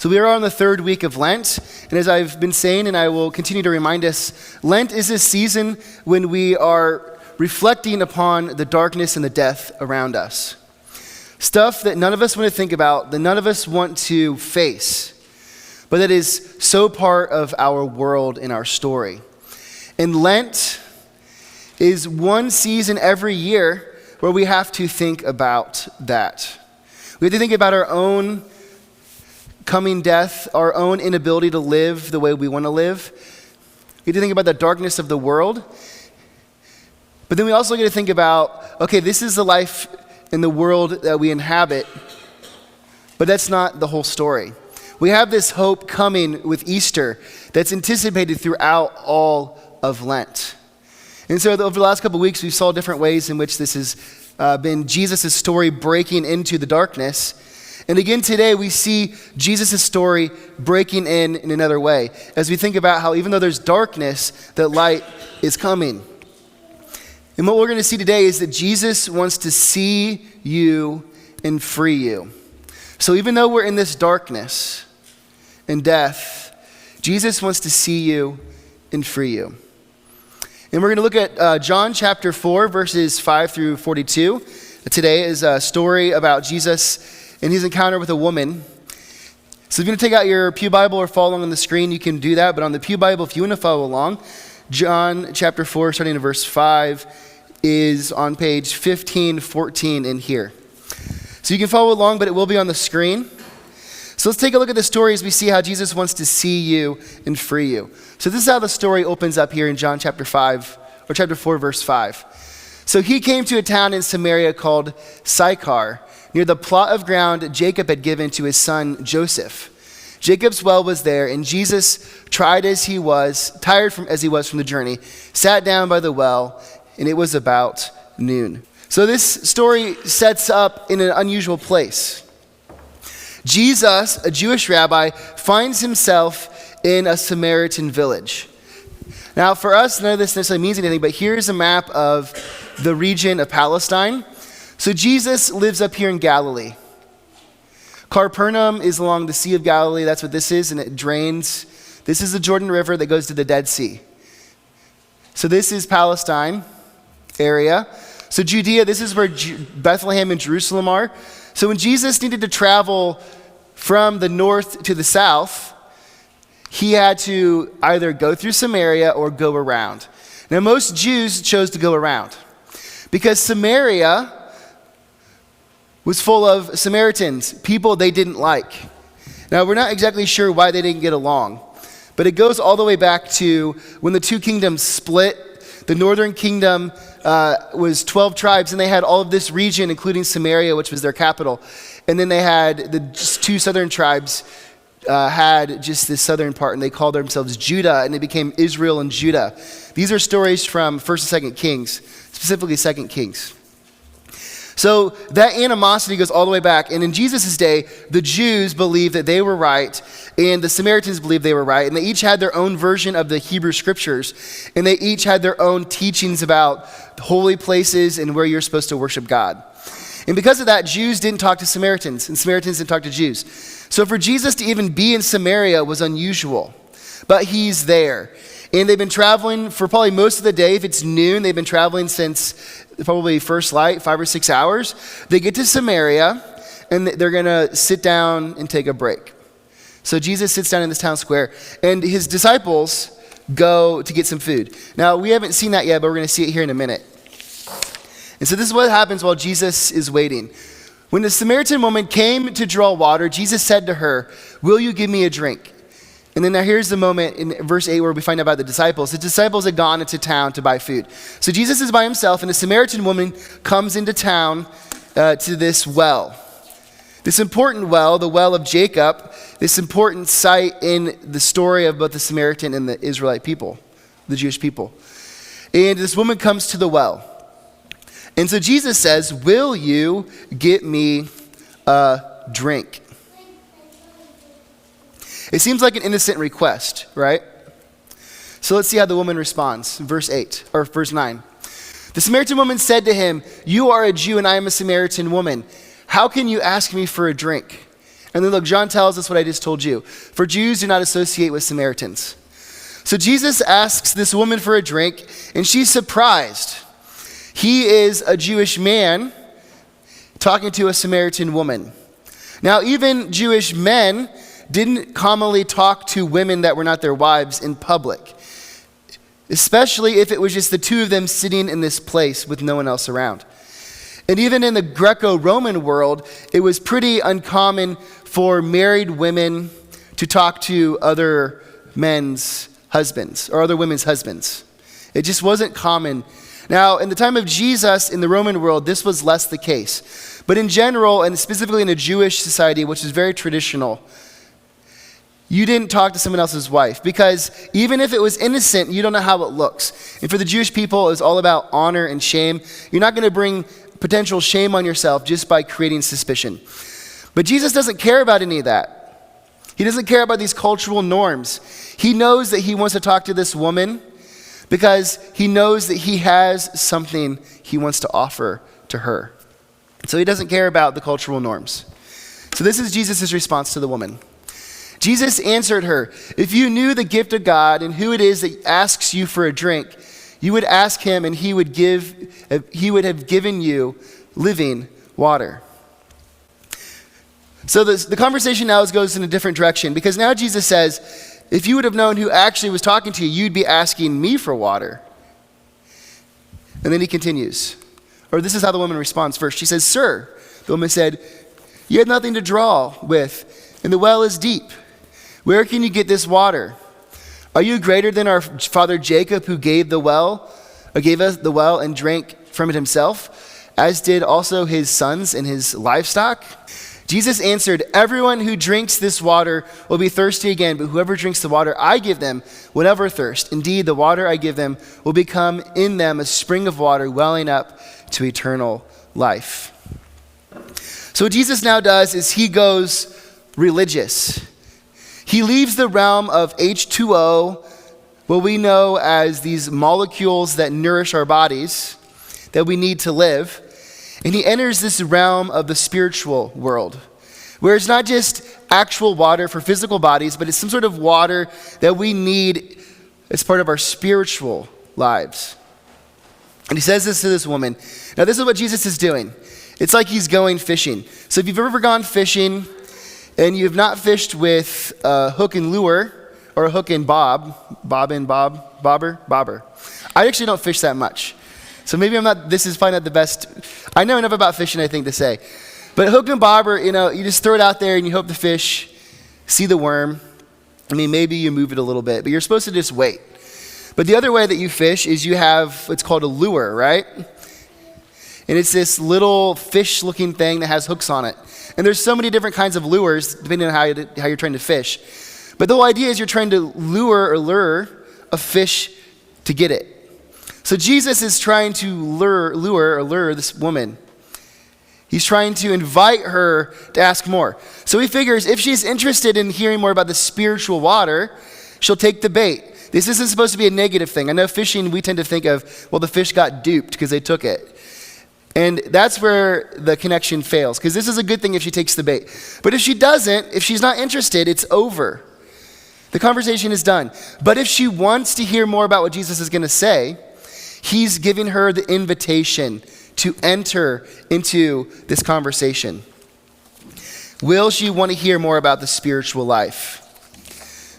So we are on the third week of Lent, and as I've been saying, and I will continue to remind us, Lent is a season when we are reflecting upon the darkness and the death around us. Stuff that none of us want to think about, that none of us want to face, but that is so part of our world and our story. And Lent is one season every year where we have to think about that. We have to think about our own coming death, our own inability to live the way we want to live. We have to think about the darkness of the world. But then we also get to think about, okay, this is the life in the world that we inhabit, but that's not the whole story. We have this hope coming with Easter that's anticipated throughout all of Lent. And so over the last couple of weeks, we saw different ways in which this has been Jesus' story breaking into the darkness. And again today, we see Jesus' story breaking in another way as we think about how even though there's darkness, that light is coming. And what we're going to see today is that Jesus wants to see you and free you. So even though we're in this darkness and death, Jesus wants to see you and free you. And we're going to look at John chapter 4, verses 5 through 42. Today is a story about Jesus and his encounter with a woman. So if you're going to take out your Pew Bible or follow along on the screen, you can do that. But on the Pew Bible, if you want to follow along, John chapter 4, starting in verse 5, is on page 1514 in here. So you can follow along, but it will be on the screen. So let's take a look at the story as we see how Jesus wants to see you and free you. So this is how the story opens up here in John chapter 4, verse 5. So he came to a town in Samaria called Sychar, near the plot of ground Jacob had given to his son Joseph. Jacob's well was there, and Jesus, tired as he was from the journey, sat down by the well, and it was about noon. So this story sets up in an unusual place. Jesus, a Jewish rabbi, finds himself in a Samaritan village. Now, for us, none of this necessarily means anything, but here's a map of the region of Palestine. So Jesus lives up here in Galilee. Capernaum is along the Sea of Galilee. That's what this is, and it drains. This is the Jordan River that goes to the Dead Sea. So this is Palestine area. So Judea, this is where Bethlehem and Jerusalem are. So when Jesus needed to travel from the north to the south, he had to either go through Samaria or go around. Now most Jews chose to go around because Samaria was full of Samaritans, people they didn't like. Now we're not exactly sure why they didn't get along, but it goes all the way back to when the two kingdoms split. The northern kingdom was 12 tribes, and they had all of this region, including Samaria, which was their capital. And then they had the two southern tribes had just this southern part, and they called themselves Judah, and it became Israel and Judah. These are stories from 1st and 2nd Kings, specifically 2nd Kings. So that animosity goes all the way back. And in Jesus' day, the Jews believed that they were right, and the Samaritans believed they were right. And they each had their own version of the Hebrew scriptures. And they each had their own teachings about holy places and where you're supposed to worship God. And because of that, Jews didn't talk to Samaritans, and Samaritans didn't talk to Jews. So for Jesus to even be in Samaria was unusual. But he's there. And they've been traveling for probably most of the day. If it's noon, they've been traveling since probably first light, 5 or 6 hours. They get to Samaria, and they're going to sit down and take a break. So Jesus sits down in this town square, and his disciples go to get some food. Now, we haven't seen that yet, but we're going to see it here in a minute. And so this is what happens while Jesus is waiting. When the Samaritan woman came to draw water, Jesus said to her, "Will you give me a drink?" And then now here's the moment in verse 8 where we find out about the disciples. The disciples had gone into town to buy food. So Jesus is by himself, and a Samaritan woman comes into town to this well. This important well, the well of Jacob, this important site in the story of both the Samaritan and the Israelite people, the Jewish people. And this woman comes to the well. And so Jesus says, "Will you get me a drink?" It seems like an innocent request, right? So let's see how the woman responds. Verse 9. The Samaritan woman said to him, "You are a Jew and I am a Samaritan woman. How can you ask me for a drink?" And then look, John tells us what I just told you. For Jews do not associate with Samaritans. So Jesus asks this woman for a drink, and she's surprised. He is a Jewish man talking to a Samaritan woman. Now, even Jewish men didn't commonly talk to women that were not their wives in public, especially if it was just the two of them sitting in this place with no one else around. And even in the Greco-Roman world, it was pretty uncommon for married women to talk to other men's husbands or other women's husbands. It just wasn't common. Now, in the time of Jesus, in the Roman world, this was less the case. But in general, and specifically in a Jewish society, which is very traditional, you didn't talk to someone else's wife, because even if it was innocent, you don't know how it looks. And for the Jewish people, it was all about honor and shame. You're not going to bring potential shame on yourself just by creating suspicion. But Jesus doesn't care about any of that. He doesn't care about these cultural norms. He knows that he wants to talk to this woman because he knows that he has something he wants to offer to her. So he doesn't care about the cultural norms. So this is Jesus' response to the woman. Jesus answered her, "If you knew the gift of God and who it is that asks you for a drink, you would ask him and he would have given you living water." So the conversation now goes in a different direction, because now Jesus says, if you would have known who actually was talking to you, you'd be asking me for water. And then he continues, or this is how the woman responds first. She says, "Sir," the woman said, "you have nothing to draw with, and the well is deep. Where can you get this water? Are you greater than our father Jacob, who gave us the well and drank from it himself, as did also his sons and his livestock?" Jesus answered, "Everyone who drinks this water will be thirsty again, but whoever drinks the water I give them will never thirst. Indeed, the water I give them will become in them a spring of water welling up to eternal life." So what Jesus now does is he goes religious. He leaves the realm of H2O, what we know as these molecules that nourish our bodies, that we need to live, and he enters this realm of the spiritual world, where it's not just actual water for physical bodies, but it's some sort of water that we need as part of our spiritual lives. And he says this to this woman. Now, this is what Jesus is doing. It's like he's going fishing. So if you've ever gone fishing and you have not fished with a hook and lure or a hook and bobber. I actually don't fish that much. So maybe this is probably not the best. I know enough about fishing, I think, to say. But hook and bobber, you just throw it out there and you hope the fish see the worm. I mean, maybe you move it a little bit, but you're supposed to just wait. But the other way that you fish is you have what's called a lure, right? And it's this little fish-looking thing that has hooks on it. And there's so many different kinds of lures, depending on how you're trying to fish. But the whole idea is you're trying to lure a fish to get it. So Jesus is trying to lure this woman. He's trying to invite her to ask more. So he figures if she's interested in hearing more about the spiritual water, she'll take the bait. This isn't supposed to be a negative thing. I know fishing, we tend to think of, well, the fish got duped because they took it. And that's where the connection fails, because this is a good thing if she takes the bait. But if she doesn't, if she's not interested, it's over. The conversation is done. But if she wants to hear more about what Jesus is going to say, he's giving her the invitation to enter into this conversation. Will she want to hear more about the spiritual life?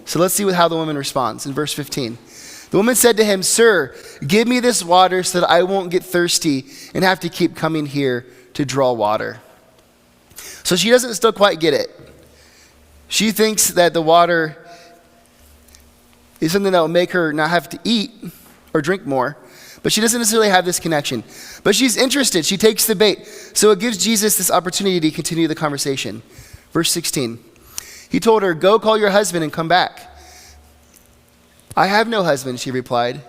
So let's see how the woman responds in verse 15. The woman said to him, "Sir, give me this water so that I won't get thirsty and have to keep coming here to draw water." So she doesn't still quite get it. She thinks that the water is something that will make her not have to eat or drink more, but she doesn't necessarily have this connection. But she's interested. She takes the bait. So it gives Jesus this opportunity to continue the conversation. Verse 16. He told her, "Go call your husband and come back." "I have no husband," she replied.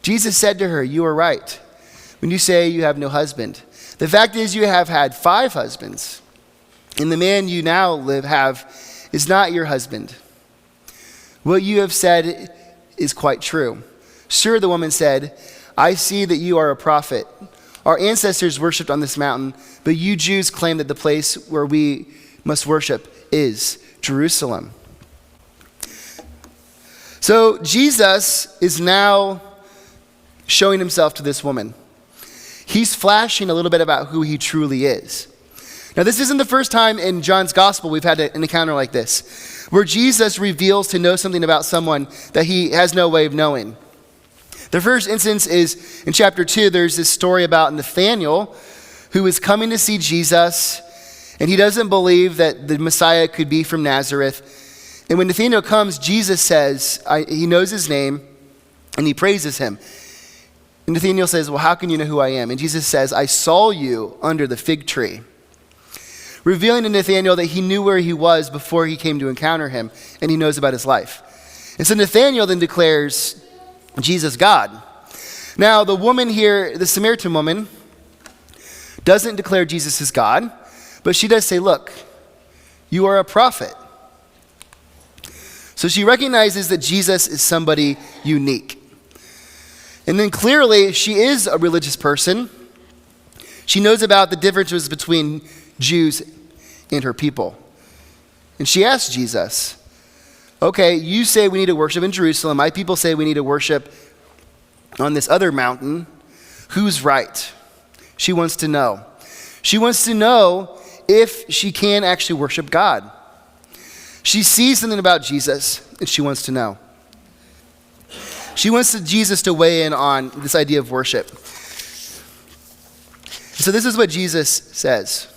Jesus said to her, "You are right when you say you have no husband. The fact is you have had 5 husbands, and the man you now have is not your husband. What you have said is quite true." "Sir," the woman said, "I see that you are a prophet. Our ancestors worshipped on this mountain, but you Jews claim that the place where we must worship is Jerusalem. So Jesus is now showing himself to this woman. He's flashing a little bit about who he truly is. Now, this isn't the first time in John's gospel we've had an encounter like this, where Jesus reveals to know something about someone that he has no way of knowing. The first instance is in chapter 2. There's this story about Nathanael who is coming to see Jesus, and he doesn't believe that the Messiah could be from Nazareth. And when Nathanael comes, Jesus says, he knows his name, and he praises him. And Nathanael says, well, how can you know who I am? And Jesus says, I saw you under the fig tree, revealing to Nathanael that he knew where he was before he came to encounter him, and he knows about his life. And so Nathanael then declares Jesus God. Now, the woman here, the Samaritan woman, doesn't declare Jesus as God, but she does say, look, you are a prophet. So she recognizes that Jesus is somebody unique. And then clearly, she is a religious person. She knows about the differences between Jews and her people. And she asks Jesus, okay, you say we need to worship in Jerusalem. My people say we need to worship on this other mountain. Who's right? She wants to know. She wants to know if she can actually worship God. She sees something about Jesus, and she wants to know. She wants Jesus to weigh in on this idea of worship. So this is what Jesus says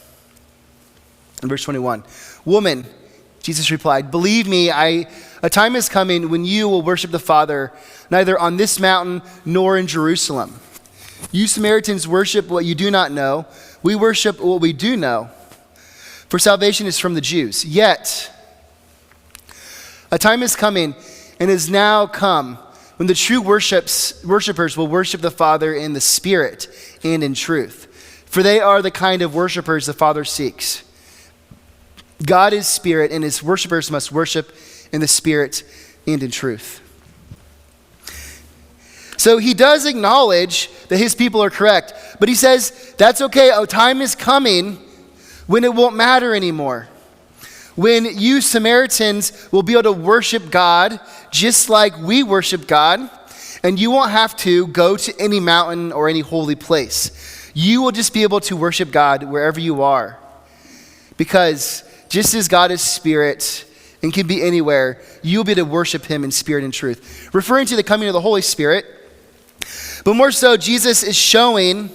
in verse 21. Woman, Jesus replied, believe me, a time is coming when you will worship the Father neither on this mountain nor in Jerusalem. You Samaritans worship what you do not know. We worship what we do know. For salvation is from the Jews. Yet, a time is coming and has now come when the true worshipers will worship the Father in the Spirit and in truth. For they are the kind of worshipers the Father seeks. God is Spirit, and his worshipers must worship in the Spirit and in truth. So he does acknowledge that his people are correct, but he says, that's okay, a time is coming when it won't matter anymore. When you Samaritans will be able to worship God just like we worship God, and you won't have to go to any mountain or any holy place. You will just be able to worship God wherever you are. Because just as God is Spirit and can be anywhere, you'll be able to worship him in spirit and truth. Referring to the coming of the Holy Spirit, but more so, Jesus is showing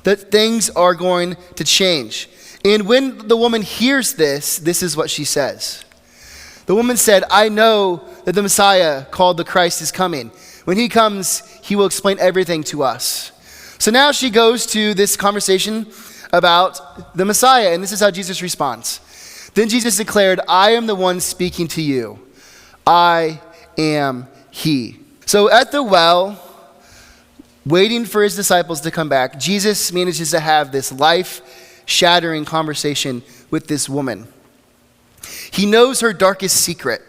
that things are going to change. And when the woman hears this, this is what she says. The woman said, I know that the Messiah called the Christ is coming. When he comes, he will explain everything to us. So now she goes to this conversation about the Messiah, and this is how Jesus responds. Then Jesus declared, I am the one speaking to you. I am he. So at the well, waiting for his disciples to come back, Jesus manages to have this life-shattering conversation with this woman. He knows her darkest secret.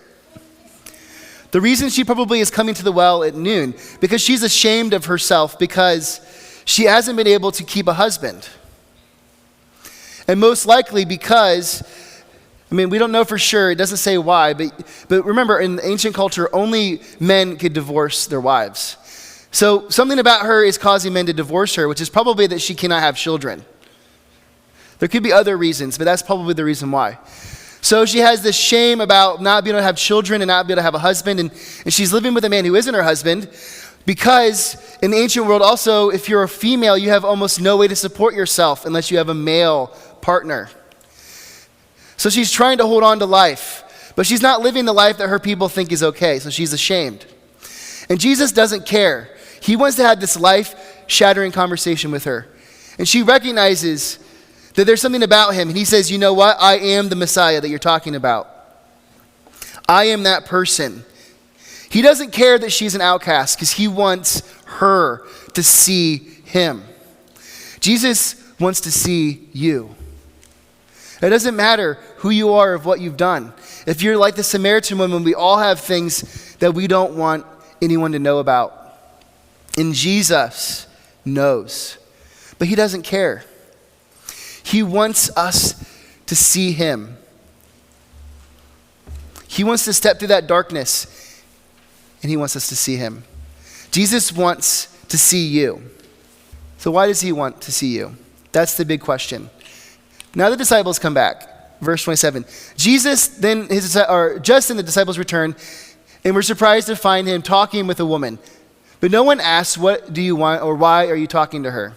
The reason she probably is coming to the well at noon, because she's ashamed of herself because she hasn't been able to keep a husband. And most likely because, we don't know for sure, it doesn't say why, but remember, in the ancient culture, only men could divorce their wives. So something about her is causing men to divorce her, which is probably that she cannot have children. There could be other reasons, but that's probably the reason why. So she has this shame about not being able to have children and not being able to have a husband, and she's living with a man who isn't her husband, because in the ancient world also, if you're a female, you have almost no way to support yourself unless you have a male partner. So she's trying to hold on to life, but she's not living the life that her people think is okay, so she's ashamed. And Jesus doesn't care. He wants to have this life-shattering conversation with her. And she recognizes that there's something about him, and he says, you know what? I am the Messiah that you're talking about. I am that person. He doesn't care that she's an outcast because he wants her to see him. Jesus wants to see you. It doesn't matter who you are or what you've done. If you're like the Samaritan woman, we all have things that we don't want anyone to know about. And Jesus knows, but he doesn't care. He wants us to see him. He wants to step through that darkness, and he wants us to see him. Jesus wants to see you. So why does he want to see you? That's the big question. Now the disciples come back. Verse 27. Jesus then, just then the disciples returned, and were surprised to find him talking with a woman. But no one asked, "What do you want?" or "Why are you talking to her?"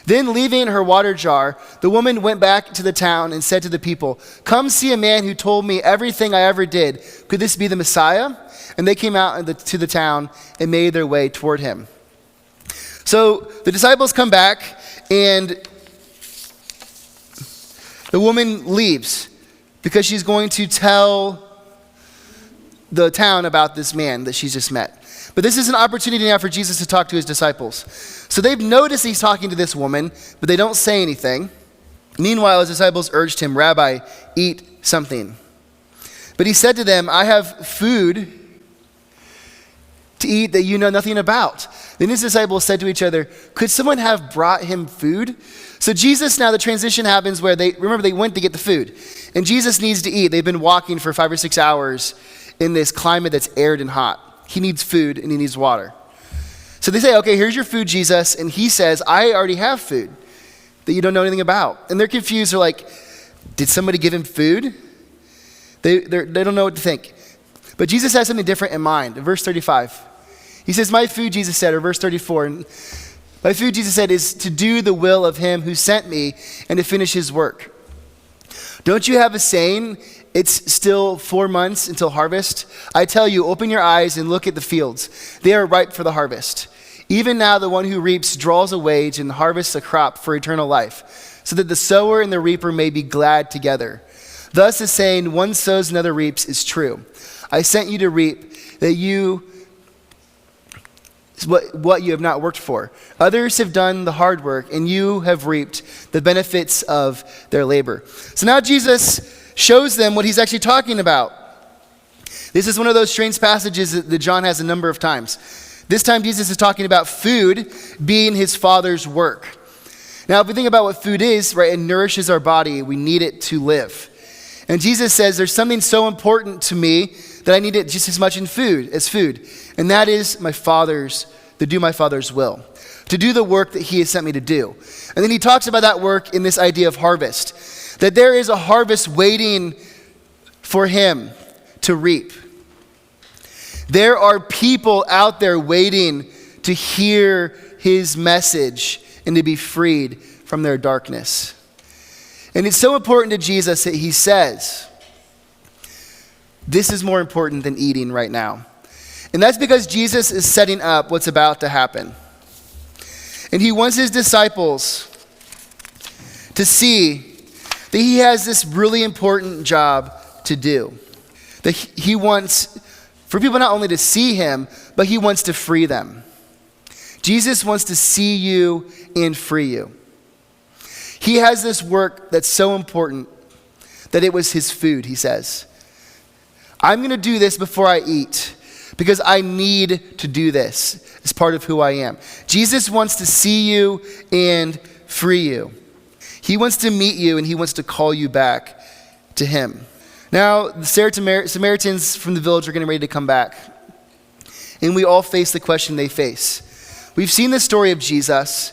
Then leaving her water jar, the woman went back to the town and said to the people, "Come see a man who told me everything I ever did. Could this be the Messiah?" And they came out to the town and made their way toward him. So the disciples come back, and the woman leaves because she's going to tell the town about this man that she's just met. But this is an opportunity now for Jesus to talk to his disciples. So they've noticed he's talking to this woman, but they don't say anything. Meanwhile, his disciples urged him, "Rabbi, eat something." But he said to them, "I have food to eat that you know nothing about." Then his disciples said to each other, "Could someone have brought him food?" So Jesus, now the transition happens where they went to get the food. And Jesus needs to eat. They've been walking for 5 or 6 hours in this climate that's arid and hot. He needs food and he needs water. So they say, "Okay, here's your food, Jesus." And he says, "I already have food that you don't know anything about." And they're confused. They're like, did somebody give him food? They don't know what to think. But Jesus has something different in mind. In verse 35, he says, "My food," Jesus said, or verse 34, "My food," Jesus said, "is to do the will of him who sent me and to finish his work. Don't you have a saying, 'It's still 4 months until harvest'? I tell you, open your eyes and look at the fields. They are ripe for the harvest. Even now the one who reaps draws a wage and harvests a crop for eternal life, so that the sower and the reaper may be glad together. Thus the saying, 'One sows, another reaps,' is true. I sent you to reap that you what you have not worked for. Others have done the hard work, and you have reaped the benefits of their labor." So now Jesus shows them what he's actually talking about. This is one of those strange passages that John has a number of times. This time Jesus is talking about food being his Father's work. Now if we think about what food is, right, it nourishes our body. We need it to live. And Jesus says there's something so important to me that I need it just as much in food as food. And that is to do my Father's will, to do the work that he has sent me to do. And then he talks about that work in this idea of harvest, that there is a harvest waiting for him to reap. There are people out there waiting to hear his message and to be freed from their darkness. And it's so important to Jesus that he says, this is more important than eating right now. And that's because Jesus is setting up what's about to happen. And he wants his disciples to see that he has this really important job to do. That he wants for people not only to see him, but he wants to free them. Jesus wants to see you and free you. He has this work that's so important that it was his food, he says. I'm going to do this before I eat because I need to do this as part of who I am. Jesus wants to see you and free you. He wants to meet you and he wants to call you back to him. Now, the Samaritans from the village are getting ready to come back. And we all face the question they face. We've seen the story of Jesus.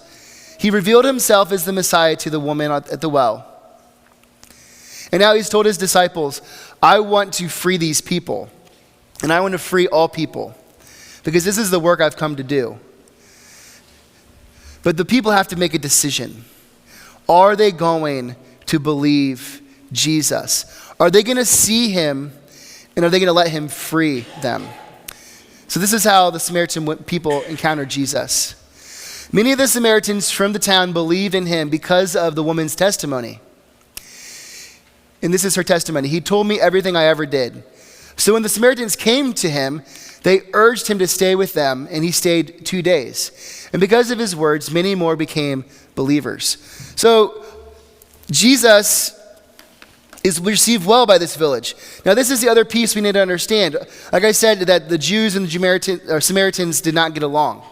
He revealed himself as the Messiah to the woman at the well. And now he's told his disciples, I want to free these people. And I want to free all people. Because this is the work I've come to do. But the people have to make a decision. Are they going to believe Jesus? Are they going to see him, and are they going to let him free them? So this is how the Samaritan people encountered Jesus. Many of the Samaritans from the town believed in him because of the woman's testimony. And this is her testimony. He told me everything I ever did. So when the Samaritans came to him, they urged him to stay with them, and he stayed 2 days. And because of his words, many more became believers. So Jesus is received well by this village. Now this is the other piece we need to understand. Like I said, that the Jews and the Samaritans did not get along.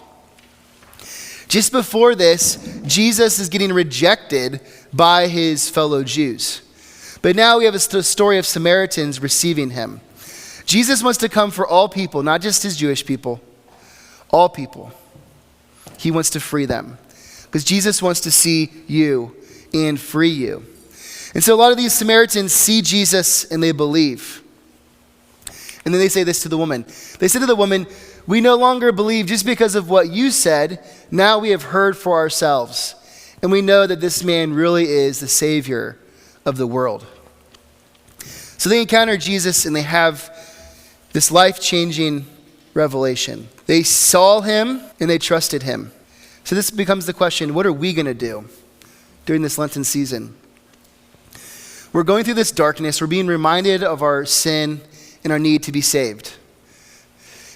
Just before this, Jesus is getting rejected by his fellow Jews. But now we have a story of Samaritans receiving him. Jesus wants to come for all people, not just his Jewish people, all people. He wants to free them because Jesus wants to see you and free you. And so a lot of these Samaritans see Jesus and they believe. And then they say this to the woman. They said to the woman, "We no longer believe just because of what you said. Now we have heard for ourselves. And we know that this man really is the Savior of the world." So they encounter Jesus and they have this life-changing revelation. They saw him and they trusted him. So this becomes the question, what are we going to do during this Lenten season? We're going through this darkness. We're being reminded of our sin and our need to be saved.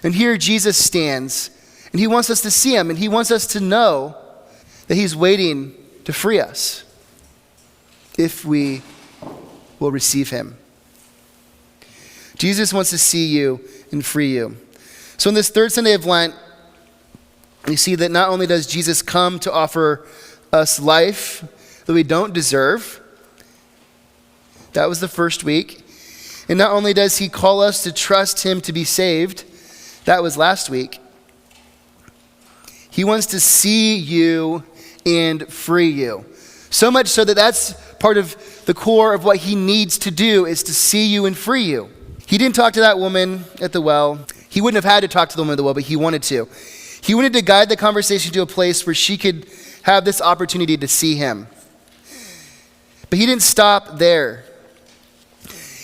And here Jesus stands, and he wants us to see him, and he wants us to know that he's waiting to free us if we will receive him. Jesus wants to see you and free you. So on this third Sunday of Lent, we see that not only does Jesus come to offer us life that we don't deserve, that was the first week, and not only does he call us to trust him to be saved, that was last week, he wants to see you and free you. So much so that that's part of the core of what he needs to do is to see you and free you. He didn't talk to that woman at the well. He wouldn't have had to talk to the woman at the well, but he wanted to. He wanted to guide the conversation to a place where she could have this opportunity to see him. But he didn't stop there.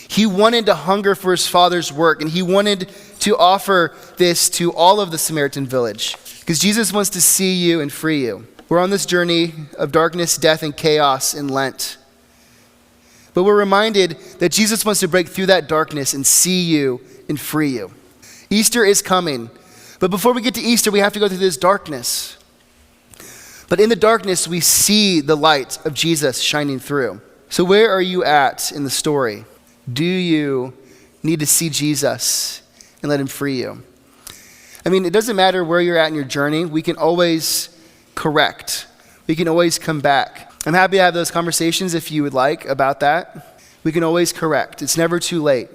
He wanted to hunger for his Father's work, and he wanted to offer this to all of the Samaritan village because Jesus wants to see you and free you. We're on this journey of darkness, death, and chaos in Lent. But we're reminded that Jesus wants to break through that darkness and see you and free you. Easter is coming. But before we get to Easter, we have to go through this darkness. But in the darkness, we see the light of Jesus shining through. So where are you at in the story? Do you need to see Jesus and let him free you? I mean, it doesn't matter where you're at in your journey. We can always correct. We can always come back. I'm happy to have those conversations if you would like about that. We can always correct. It's never too late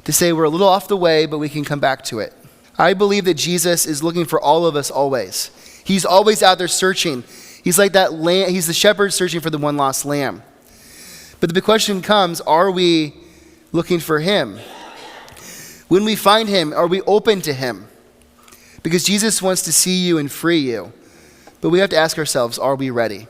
to say we're a little off the way, but we can come back to it. I believe that Jesus is looking for all of us always. He's always out there searching. He's like that lamb. He's the shepherd searching for the one lost lamb. But the question comes, are we looking for him? When we find him, are we open to him? Because Jesus wants to see you and free you. But we have to ask ourselves, are we ready?